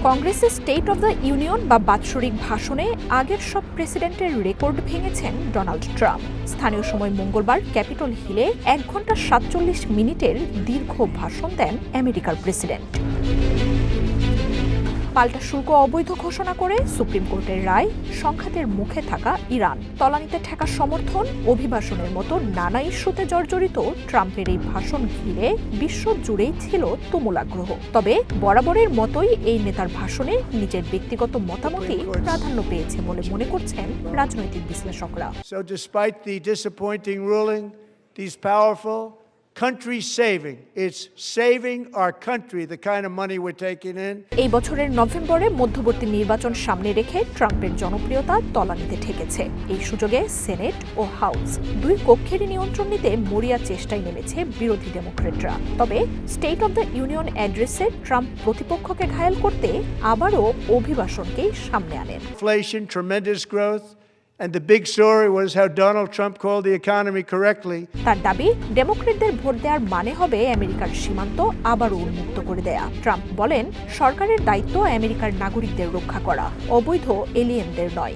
কংগ্রেসের state of the union বা বাৎসরিক ভাষণে আগের সব প্রেসিডেন্টের রেকর্ড ভেঙেছেন ডোনাল্ড ট্রাম্প। স্থানীয় সময় মঙ্গলবার ক্যাপিটল হিলে 1 ঘণ্টা 47 মিনিটের দীর্ঘ ভাষণ দেন আমেরিকার প্রেসিডেন্ট। পাল্টা শুল্ক অবৈধ ঘোষণা করে সুপ্রিম কোর্টের রায়, সংঘাতের মুখে থাকা ইরান, তলানিতে ঠেকা সমর্থন, অভিবাসনের মতো নানা ইস্যুতে জর্জরিত ট্রাম্পের এই ভাষণ ঘিরে বিশ্ব জুড়েই ছিল তুমুল আগ্রহ। তবে বরাবরের মতোই এই নেতার ভাষণে নিজের ব্যক্তিগত মতামতই প্রাধান্য পেয়েছে বলে মনে করছেন রাজনৈতিক বিশ্লেষকরা। So despite the disappointing ruling, these powerful country saving. It's saving our country, the kind of money we're taking in. এই বছরের নভেম্বরে মধ্যবর্তী নির্বাচন সামনে রেখে ট্রাম্পের জনপ্রিয়তা তলানিতে ঠেকেছে। এই সুযোগে সেনেট ও হাউস দুই কক্ষেরই নিয়ন্ত্রণ নিতে মরিয়া চেষ্টায় নেমেছে বিরোধী ডেমোক্রেটরা। তবে স্টেট অব দ্য ইউনিয়ন অ্যাড্রেসে ট্রাম্প প্রতিপক্ষকে ঘায়েল করতে আবারও অভিবাসনকেই সামনে আনেন। Inflation, tremendous growth. And the big story was how Donald Trump called the economy correctly. তার দাবি, ডেমোক্রেটদের ভোট দেওয়ার মানে হবে আমেরিকার সীমান্ত আবারও উন্মুক্ত করে দেয়া। ট্রাম্প বলেন, সরকারের দায়িত্ব আমেরিকার নাগরিকদের রক্ষা করা, অবৈধ এলিয়েনদের নয়।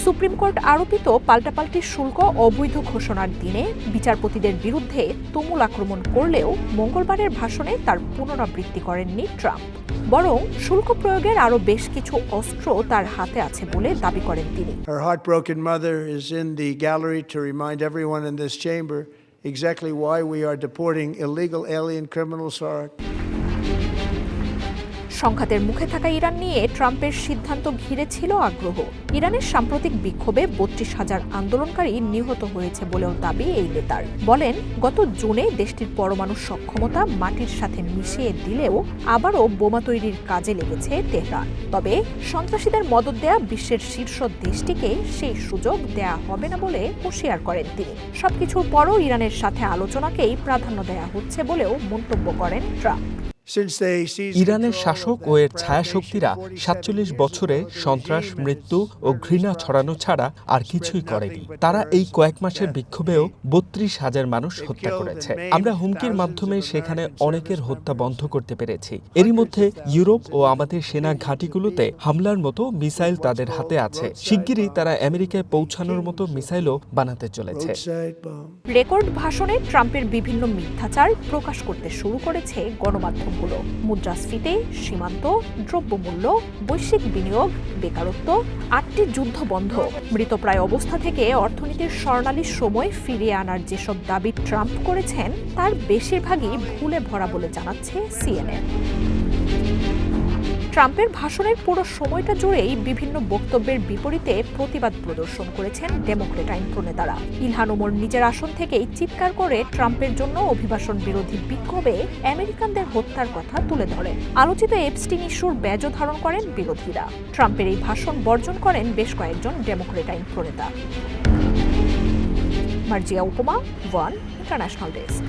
সুপ্রিম কোর্ট আরোপিত পাল্টাপাল্টি শুল্ক অবৈধ ঘোষণার দিনে বিচারপতিদের বিরুদ্ধে তুমুল আক্রমণ করলেও মঙ্গলবারের ভাষণে তার পুনরাবৃত্তি করেননি ট্রাম্প। বরং শুল্ক প্রয়োগের আরও বেশ কিছু অস্ত্র তার হাতে আছে বলে দাবি করেন তিনি। Her heartbroken mother is in the gallery to remind everyone in this chamber exactly why we are deporting illegal alien criminals. সংঘাতের মুখে থাকা ইরান নিয়ে ট্রাম্পের সিদ্ধান্ত ঘিরে ছিল আগ্রহ। ইরানের সাম্প্রতিক বিক্ষোভে 32,000 আন্দোলনকারী নিহত হয়েছে বলেও দাবি এই নেতার। বলেন, গত জুনে দেশটির পরমাণু সক্ষমতা মাটির সাথে মিশিয়ে দিলেও আবারও বোমা তৈরির কাজে লেগেছে তেহরান। তবে সন্ত্রাসীদের মদদ দেয়া বিশ্বের শীর্ষ দেশটিকে সেই সুযোগ দেয়া হবে না বলে হুঁশিয়ার করেন তিনি। সবকিছুর পরও ইরানের সাথে আলোচনাকেই প্রাধান্য দেয়া হচ্ছে বলেও মন্তব্য করেন ট্রাম্প। ইরানের শাসক ও এর ছায়াশক্তিরা 47 বছরে সন্ত্রাস, মৃত্যু ও ঘৃণা ছড়ানো ছাড়া আর কিছুই করেনি। তারা এই কয়েক মাসের বিক্ষোভেও 32,000 মানুষ হত্যা করেছে। আমরা হুমকির মাধ্যমে সেখানে অনেকের হত্যা বন্ধ করতে পেরেছি। এরই মধ্যে ইউরোপ ও আমাদের সেনা ঘাঁটিগুলোতে হামলার মতো মিসাইল তাদের হাতে আছে। শিগগিরই তারা আমেরিকায় পৌঁছানোর মতো মিসাইলও বানাতে চলেছে। রেকর্ড ভাষণে ট্রাম্পের বিভিন্ন মিথ্যাচার প্রকাশ করতে শুরু করেছে গণমাধ্যম। মুদ্রাস্ফীতি, সীমান্ত, দ্রব্যমূল্য, বৈশ্বিক বিনিয়োগ, বেকারত্ব, 8টি যুদ্ধ বন্ধ, মৃতপ্রায় অবস্থা থেকে অর্থনীতির স্বর্ণালী সময় ফিরিয়ে আনার যেসব দাবি ট্রাম্প করেছেন তার বেশিরভাগই ভুলে ভরা বলে জানাচ্ছে সিএনএন। ট্রাম্পের ভাষণের পুরো সময়টা জুড়েই বিভিন্ন বক্তব্যের বিপরীতে প্রতিবাদ প্রদর্শন করেছেন ডেমোক্রেট আইন প্রণেতারা। ইলহান ওমর নিজের আসন থেকেই চিৎকার করে ট্রাম্পের জন্য অভিবাসন বিরোধী বিক্ষোভে আমেরিকানদের হত্যার কথা তুলে ধরেন। আলোচিত এপস্টিন ইস্যুর ব্যাজও ধারণ করেন বিরোধীরা। ট্রাম্পের এই ভাষণ বর্জন করেন বেশ কয়েকজন ডেমোক্রেট আইন প্রণেতা। মার্জিয়া উপমা, ওয়ান ইন্টারন্যাশনাল ডেস্ক।